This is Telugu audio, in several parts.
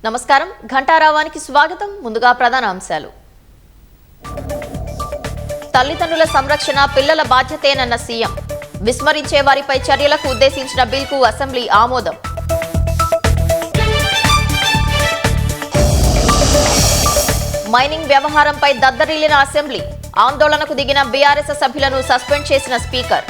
నమస్కారం ఘంటారావానికి స్వాగతం. ముందుగా ప్రధాన అంశాలు. తల్లిదండ్రుల సంరక్షణ పిల్లల బాధ్యతేనన్న సీఎం. విస్మరించే వారిపై చర్యలకు ఉద్దేశించిన బిల్కు అసెంబ్లీ ఆమోదం. మైనింగ్ వ్యవహారంపై దద్దరిల్లిన అసెంబ్లీ. ఆందోళనకు దిగిన బీఆర్ఎస్ సభ్యులను సస్పెండ్ చేసిన స్పీకర్.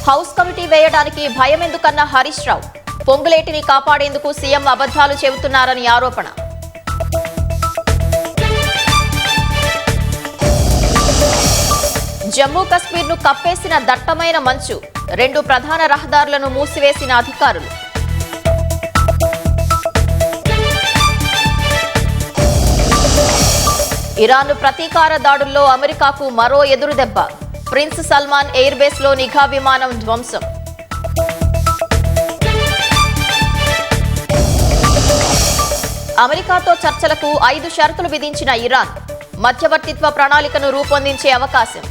హౌస్ కమిటీ వేయడానికి భయమెందుకన్న హరీష్ రావు. పొంగులేటిని కాపాడేందుకు సీఎం అబద్ధాలు చెబుతున్నారని ఆరోపణ. జమ్మూ కశ్మీర్ను కప్పేసిన దట్టమైన మంచు. 2 ప్రధాన రహదారులను మూసివేసిన అధికారులు. ఇరాన్ ప్రతీకార దాడుల్లో అమెరికాకు మరో ఎదురుదెబ్బ. ప్రిన్స్ సల్మాన్ ఎయిర్ బేస్ లో నిఘా విమానం ధ్వంసం. అమెరికాతో చర్చలకు 5 షరతులు విధించిన ఇరాన్. మధ్యవర్తిత్వ ప్రణాళికను రూపొందించే అవకాశం.